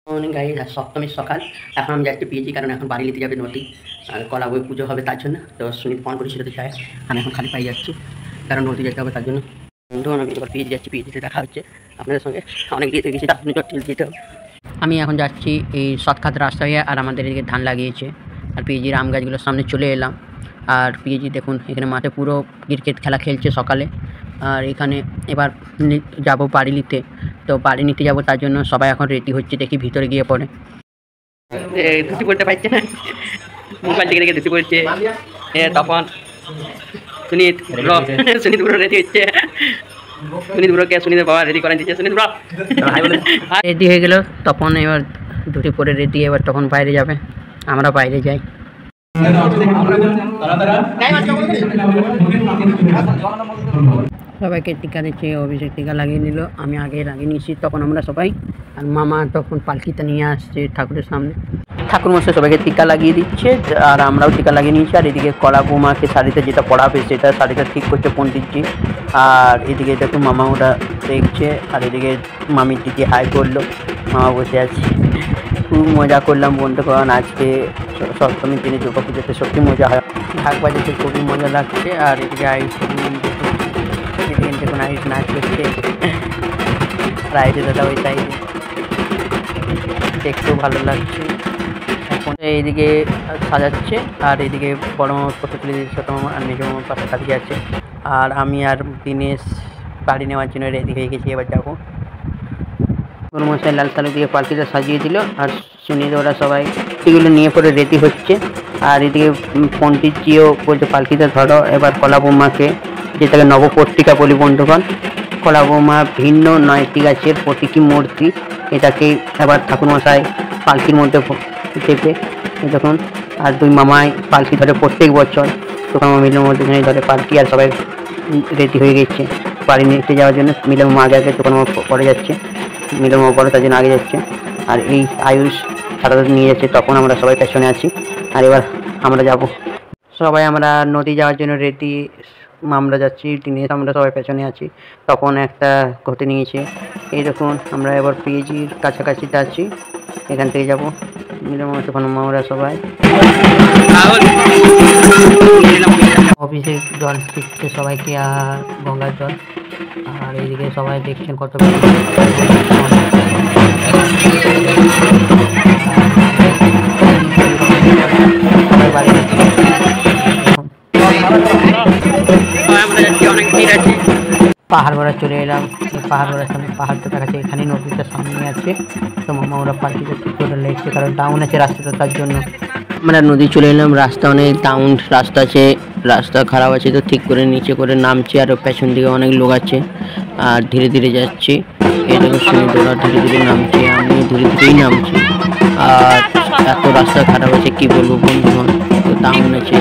Morning guys, আজ সপ্তমীর সকাল। এখন আমি যাচ্ছি পিএইচি, কারণ এখন বাড়ি নিতে যাবে নদী, আর কলা বই পুজো হবে তার জন্য। তো সুনীল ফোন করেছিল তো চাই, আমি এখন খালি পাই যাচ্ছি, কারণ নদী যেতে হবে তার জন্য। বন্ধু, আমি এবার পিএইচি যাচ্ছি, পিএইচিতে দেখা হচ্ছে আপনাদের সঙ্গে। অনেক দিয়ে গেছি, আপনি যেতে হবে। আমি এখন যাচ্ছি এই শর্টকাট রাস্তা হয়ে, আর আমাদের এদিকে ধান লাগিয়েছে, আর পিএইচির আম গাছগুলোর সামনে চলে এলাম। আর পিএইচি দেখুন, এখানে মাঠে পুরো ক্রিকেট খেলা খেলছে সকালে। আর এখানে এবার যাব বাড়ি নিতে, তো বাড়ি নিতে যাবো তার জন্য সবাই এখন রেডি হচ্ছে, দেখি ভিতরে গিয়ে পড়ে। ধুতি পড়তে পারছে না, মোবাইল থেকে দেখে ধুতি পড়ছে। তখন সুনীত ব্রো রেডি হচ্ছে, সুনীত ব্রোকে সুনীতের বাবা রেডি করেন দিচ্ছে। সুনীত ব্রো রেডি হয়ে গেল, তখন এবার ধুতি পরে রেডি, এবার তখন বাইরে যাবে, আমরা বাইরে যাই। সবাইকে টিকা দিচ্ছে, অভিষেক টিকা লাগিয়ে নিল, আমি আগে লাগিয়ে নিয়েছি তখন আমরা সবাই। আর মামা তখন পালকিটা নিয়ে আসছে ঠাকুরের সামনে, ঠাকুর মশাই সবাইকে টিকা লাগিয়ে দিচ্ছে, আর আমরাও টিকা লাগিয়ে নিয়েছি। আর এদিকে কলা বৌমাকে শাড়িতে যেটা পড়াবে সেটা শাড়িটা ঠিক করছে পণ্ডিতজি। আর এদিকে দেখুন মামা ওরা দেখছে, আর এদিকে মামির দিকে হাই করলো, মামা বসে আছে। খুব মজা করলাম বন্ধুগণ, আজকে সপ্তমীর দিনে দুর্গা পুজোতে সত্যি মজা হয়, ঢাক বাজাতে খুবই মজা লাগছে। আর এদিকে আয়ুষ দেখুন, আয়ুষ নাচ করছে, রাইডে দাদা ওই সাইডে, দেখতেও ভালো লাগছে। এখন এইদিকে সাজাচ্ছে, আর এইদিকে বড় মামা ফটো তুলে দিচ্ছে, ছোটো মামা আর মেজো মামার পাশে কাছে আছে। আর আমি আর দিনেশ গাড়ি নেওয়ার জন্য রেডি হয়ে গেছি, এবার যাবো। বড় মশাই লাল সালু দিয়ে পালকিটা সাজিয়ে দিল, আর সুনীল ওরা সবাই এগুলো নিয়ে পরে রেডি হচ্ছে। আর এদিকে পণ্ডিতজিও বলছে পালকিটা ধরো। এবার কলা বৌমাকে, যেটাকে নবপত্রিকা বলি বন্ধুগণ, কলা বৌমা ভিন্ন 9টি গাছের প্রতীকী মূর্তি, এটাকে এবার ঠাকুরমশাই পালকির মধ্যে চেপে দেখুন। আর দুই মামাই পালকি ধরে প্রত্যেক বছর, দোকান মিলের মধ্যে ধরে পালকি, আর সবাই রেডি হয়ে গেছে বাড়ি নিতে যাওয়ার জন্য। মিলের মা আগে আগে, দোকান পরে যাচ্ছে, মিলের মা পরে তার জন্য আগে যাচ্ছে। আর এই আয়ুষ সারা নিয়ে যাচ্ছে, তখন আমরা সবাই পেছনে আছি। আর এবার আমরা যাব, সবাই আমরা নদী যাওয়ার জন্য রেডি, আমরা যাচ্ছি, দিনেশ আমরা সবাই পেছনে আছি। তখন একটা ঘটে নিয়েছে, এই দেখুন আমরা এবার পিএইচির কাছাকাছিতে আছি, এখান থেকে যাবো মিলের মা, তখন আমরা সবাই অফিসে জল দিচ্ছে সবাইকে, আর গঙ্গার জল। আর এইদিকে সবাই দেখছেন কত বাড়ি অনেক ভিড় আছে। পাহাড় ভরা চলে এলাম, পাহাড় ভরার সামনে পাহাড়টা দেখাচ্ছে, এখানে নদীটা সামনে আছে। তো মামা ওরা পাখিটা ঠিক করে লেগছে, কারণ ডাউন আছে রাস্তাটা, তার জন্য আমরা নদী চলে এলাম। রাস্তা অনেক ডাউন রাস্তা আছে, রাস্তা খারাপ আছে, তো ঠিক করে নিচে করে নামছি। আর পেছন দিকে অনেক লোক আছে, আর ধীরে ধীরে যাচ্ছি। এটাকে সমুদ্র ধীরে ধীরে নামছি, আমি ধীরে ধীরেই নামছি। আর এত রাস্তা খারাপ আছে কি বলবো বন্ধুগণ, তো ডাউন আছে।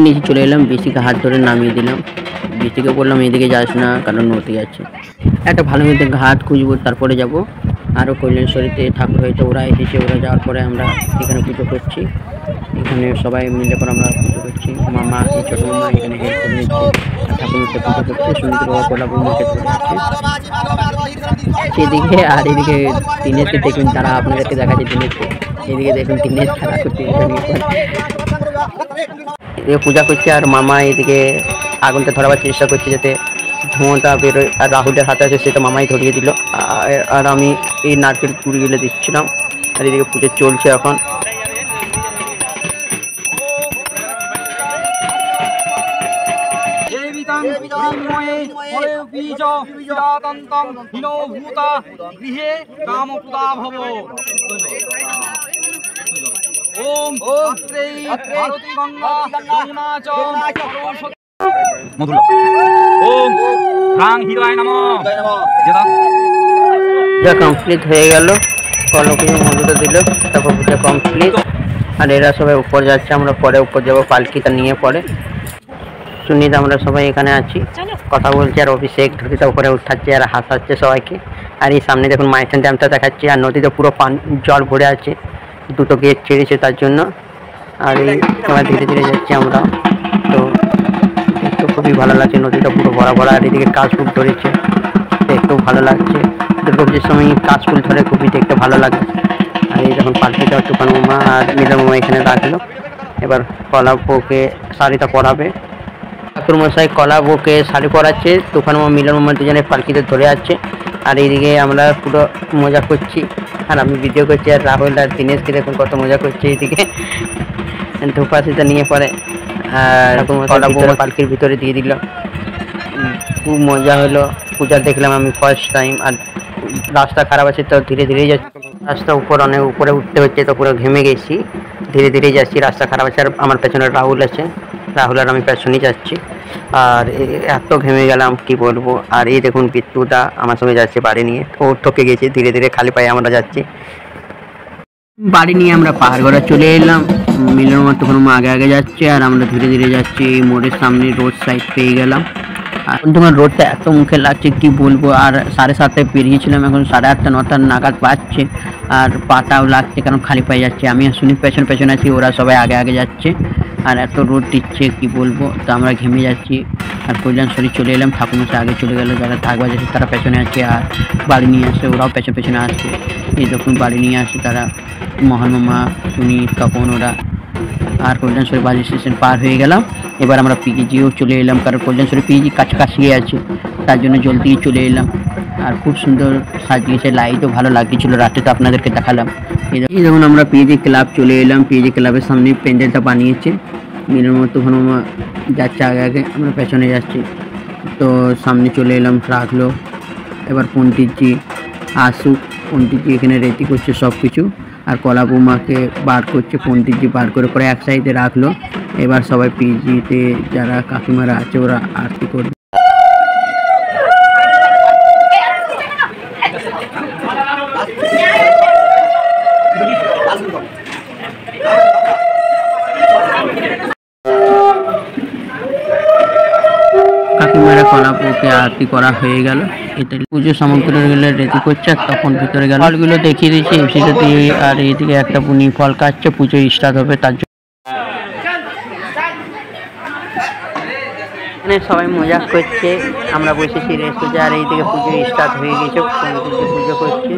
নিচে চলে এলাম, বেশিকে হাত ধরে নামিয়ে দিলাম, বেশিকে বললাম এদিকে যাস না, কারণ নদী আছে। একটা ভালো মতো ঘাট খুঁজবো, তারপরে যাব। আরও কল্যাণেশ্বরীতে ঠাকুর হয়েছে, ওরা এসেছে, ওরা যাওয়ার পরে আমরা এখানে পুজো করছি। এখানে সবাই মিলে করে আমরা পুজো করছি, মামা এই ছোটো মামা এখানে হেল্প করে নিচ্ছে, ঠাকুর মুখে পুজো করছে। সুন্দর বাবা কলা বৌমাকে ধরে আছে সেদিকে। আর এদিকে দিনেশকে দেখুন, তারা আপনাদেরকে দেখাচ্ছে দিনেশকে, এদিকে দেখুন দিনেশ খেলা করছে, এদিকে পূজা করছে। আর মামা এদিকে আগুনটা ধরাবার চেষ্টা করছে, যাতে ধোঁয়াটা বেরোয়। আর রাহুলের হাতে আছে, সেটা মামাই ধরিয়ে দিল। আর আমি এই নারকেল কুড়িগুলো দিচ্ছিলাম। আর এদিকে পুজো চলছে এখন। পূজা কমপ্লিট হয়ে গেল, কলকে মন্দিরটা দিল, তারপর পূজা কমপ্লিট। আর এরা সবাই উপর যাচ্ছে, আমরা পরে উপর যাবো পালকিটা নিয়ে। পরে সুনীত আমরা সবাই এখানে আছি, কথা বলছি। আর অভিষেক ধুতিটা উপরে উঠাচ্ছে আর হাসাচ্ছে সবাইকে। আর এই সামনে দেখুন মাইথন ড্যামটা দেখাচ্ছে, আর নদীতে পুরো জল ভরে আছে, দুটো গেট ছেড়েছে তার জন্য। আর এই সময় ধীরে ধীরে যাচ্ছি আমরা, তো খুবই ভালো লাগছে, নদীটা পুরো ভরা ভরা, আর এদিকে কাশফুল ধরেছে, দেখতেও ভালো লাগছে। দুর্গাপুজোর সময় কাশফুল ধরে খুবই দেখতে ভালো লাগে। আর এই যখন পাল্টিটা তুফান মামা আর মিলন মামা এখানে রাখলো, এবার কলা বউকে শাড়িটা পরাবে। ঠাকুরমশাই কলা বউকে শাড়ি পরাচ্ছে, তুফান মামা মিলন মামা দুজনে পালকিতে ধরে যাচ্ছে। আর এইদিকে আমরা পুরো মজা করছি, আর আমি ভিডিও করছি, আর রাহুল আর দীনেশকে দেখুন কত মজা করছে এইদিকে ধোপা সেটা নিয়ে পরে। আর কলা বউ পালকির ভিতরে দিয়ে দিল, খুব মজা হলো। পূজা দেখলাম আমি ফার্স্ট টাইম। আর রাস্তা খারাপ আছে তো ধীরে ধীরেই যাচ্ছি, রাস্তা অনেক উপরে উঠতে হচ্ছে, তো পুরো ঘেমে গেছি, ধীরে ধীরেই যাচ্ছি, রাস্তা খারাপ আছে। আর আমার পেছনে রাহুল আছে, রাহুল আর আমি পেছনেই যাচ্ছি। আর এত ঘেমে গেলাম কি বলবো। আর এই দেখুন বিট্টুদা আমার সঙ্গে যাচ্ছে বাড়ি নিয়ে, ও ঠকে গেছে, ধীরে ধীরে খালি পায়ে আমরা যাচ্ছি। বাড়ি নিয়ে আমরা পাহাড় গড়া চলে এলাম, মিলন মামা তখন আগে আগে যাচ্ছে, আর আমরা ধীরে ধীরে যাচ্ছি। এই মোড়ের সামনে রোড সাইড পেয়ে গেলাম। আর তোমার রোডটা এত মুখে লাগছে কি বলবো। আর 7:30 পেরিয়েছিলাম, এখন 8:30 9 নাগাদ পাচ্ছে। আর পাটাও লাগছে, কারণ খালি পায়ে যাচ্ছে। আমি আর সুনীল পেছনে পেছনে আছি, ওরা সবাই আগে আগে যাচ্ছে। আর এত রোদ দিচ্ছে কি বলবো, তো আমরা ঘেমে যাচ্ছি। আর কল্যাণশ্বরী চলে এলাম, ঠাকুরমশাই আগে চলে গেল, যারা থাকবা যাচ্ছে তারা পেছনে আছে। আর বাড়ি নিয়ে আসে, ওরাও পেছনে পেছনে আসছে। এই যখন বাড়ি নিয়ে আসে তারা, মোহন মামা, সুনীল, তপন, ওরা। আর কল্যাণশ্বরী বাস স্টেশন পার হয়ে গেলাম। এবার আমরা পিজিও চলে এলাম, কারণ কল্যাণশ্বরী পিজি কাছাকাছি আছে, তার জন্য জলদি চলে এলাম। আর খুব সুন্দর সাজিয়েছে, লাইটও ভালো লাগছিল, রাতে তো আপনাদেরকে দেখালাম। এই যখন আমরা পিজি ক্লাব চলে এলাম, পিজি ক্লাবের সামনে প্যান্ডেলটা বানিয়েছে। মিলের মতো তখন যাচ্ছে আগে আগে, আমরা পেছনে যাচ্ছি। তো সামনে চলে এলাম, রাখলো। এবার পণ্ডিতজি আসুক, পণ্ডিতজি এখানে রেডি করছে সব কিছু। আর কলা বৌমাকে বার করছে, পণ্ডিতজি বার করে পরে এক সাইডে রাখলো। এবার সবাই পিজিতে যারা কাকিমারা আছে ওরা আরতি করবে। কাকিমারা কলা বউকে আরতি করা হয়ে গেল। এটা পুজো সামগ্রীগুলো রেডি করছে, আর তখন ভিতরে গেল, ফলগুলো দেখিয়ে দিচ্ছে এফসিতে দিয়ে। আর এইদিকে একটা বুনি ফল কাটছে, পুজো স্টার্ট হবে তার জন্য। এখানে সবাই মজা করছে, আমরা বসেছি রেস্টুরেন্টে। আর এইদিকে পুজো স্টার্ট হয়ে গেছে, পুজো করছে।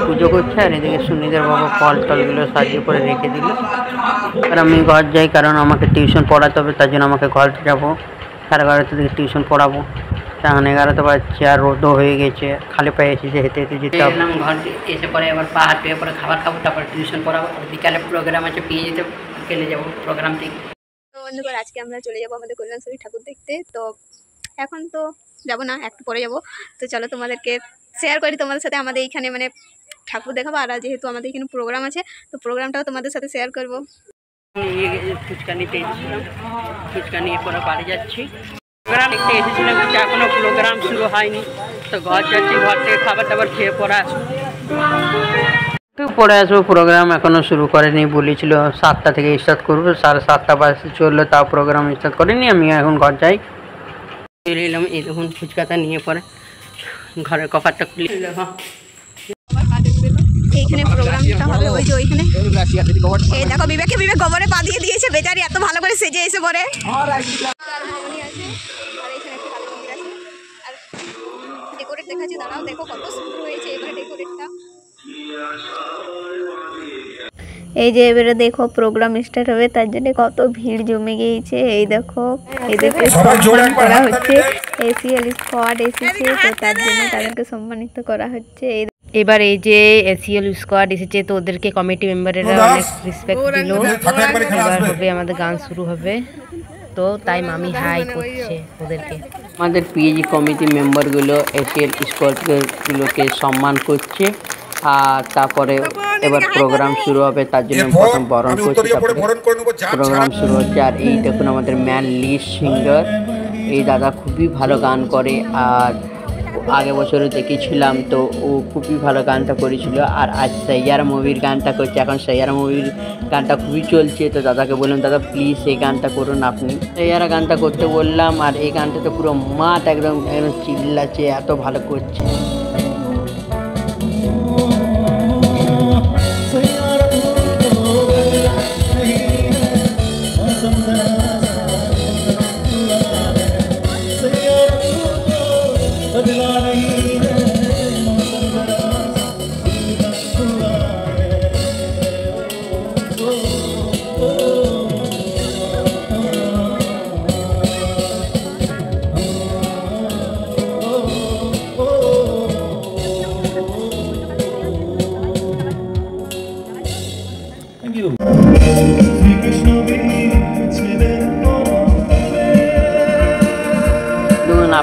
পুজো করছে, আর এদিকে সুনীদের বাবা ফল টলগুলো সাজিয়ে করে রেখে দিল। আর আমি ঘর যাই, কারণ আমাকে টিউশন পড়াতে হবে, তার জন্য আমাকে ঘর যাবো। 11:30 থেকে টিউশন পড়াবো, তখন 11টা বাজছে। আর রোদও হয়ে গেছে, খালি পায়ে এসেছে, হেঁটে হেঁটে যেতে হবে। ঘর এসে পরে এবার পা হাত পেয়ে পরে খাবার খাবো, তারপরে টিউশন পড়াবো। বিকালে প্রোগ্রাম আছে, পেয়ে যেতে বিকেলে যাবো প্রোগ্রাম থেকে। তো বন্ধুরা, আজকে আমরা চলে যাবো আমাদের কল্যাণশ্বরী ঠাকুর দেখতে। তো এখন তো যাবো না, একটু পরে যাবো। তো চলো তোমাদেরকে শেয়ার করি তোমাদের সাথে, আমাদের এইখানে মানে ঠাকুর দেখাবো। আর যেহেতু আমাদের এখানে প্রোগ্রাম আছে, তো প্রোগ্রামটাও তোমাদের সাথে শেয়ার করবো। ফুচকা নিতে এসেছিলাম, ফুচকা নিয়ে পরে বাড়ি যাচ্ছি। প্রোগ্রাম দেখতে এসেছিলাম, এখনো প্রোগ্রাম শুরু হয়নি, তো ঘর যাচ্ছি। ঘর থেকে খাবার দাবার খেয়ে পরে আসবো, তো পরে আসবো। প্রোগ্রাম এখনো শুরু করেনি, বলেছিল 7টা থেকে স্টার্ট করবো, 7:30 বাজে চললো, তাও প্রোগ্রাম স্টার্ট করেনি। আমি এখন ঘর যাই। চলে এলাম, এই দেখুন ফুচকাটা নিয়ে পরে ঘরের কপারটা খুলে দেখো। এইখানে প্রোগ্রামটা হবে, ওই যে ওইখানে। এই দেখো বিবেক গোবরে পা দিয়ে দিয়েছে, বেচারি এত ভালো করে সেজে এসে পরে। আর এখানে একটা কালী মন্দির আছে, আর ডেকোরেট দেখাচ্ছে, দাঁড়াও দেখো কত সুন্দর হয়েছে এবারে ডেকোরেটটা। এই যে এবারে দেখো প্রোগ্রাম স্টার্ট হবে, তার জন্য কত ভিড় জমে গিয়েছে। এই দেখো এদেরকে সম্মান করা হচ্ছে, এসিএল স্কোয়াড এসেছে, তো তার জন্য তাদেরকে সম্মানিত করা হচ্ছে। এবার এই যে এসিএল স্কোয়াড এসেছে, তো ওদেরকে কমিটি মেম্বারেরা অনেক রেসপেক্ট দিল। এবার হবে আমাদের গান শুরু হবে, তো তাই মামি হাই করছে ওদেরকে। আমাদের পিএইচডি কমিটি মেম্বারগুলো এসিএল স্কোয়াডগুলোকে সম্মান করছে। আর তারপরে এবার প্রোগ্রাম শুরু হবে, তার জন্য আমি প্রথম বরণ করছি। প্রোগ্রাম শুরু হচ্ছে। আর এই দেখুন আমাদের ম্যান লিড সিঙ্গার, এই দাদা খুবই ভালো গান করে। আর আগে বছরে দেখেছিলাম, তো ও খুবই ভালো গানটা করেছিল। আর আজ সাইয়ারা মুভির গানটা করছে। এখন সাইয়ারা মুভির গানটা খুবই চলছে, তো দাদাকে বললাম দাদা প্লিজ এই গানটা করুন আপনি। সাইয়ারা গানটা করতে বললাম, আর এই গানটা তো পুরো মাঠ একদম একদম চিল্লাচ্ছে, এত ভালো করছে।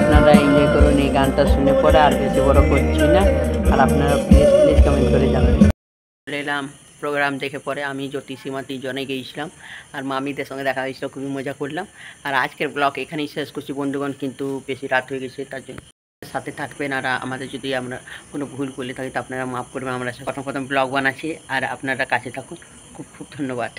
আপনারা এনজয় করুন এই গানটা শুনে পরে, আর বেশি বড় করছি না। আর আপনারা প্লিজ প্লিজ কমেন্ট করে জানাবেন। চলে এলাম প্রোগ্রাম দেখে পরে, আমি জ্যোতিষীমা তিনজনে গিয়েছিলাম, আর মামিদের সঙ্গে দেখা হয়েছিল, খুবই মজা করলাম। আর আজকের ব্লগ এখানেই শেষ করছি বন্ধুগণ, কিন্তু বেশি রাত হয়ে গেছে, তার জন্য সাথে থাকবেন। আর আমাদের যদি আমরা কোনো ভুল করলে থাকি তো আপনারা মাফ করবেন। আমরা প্রথম ব্লগ বানাচ্ছি, আর আপনারা কাছে থাকুন। খুব খুব ধন্যবাদ।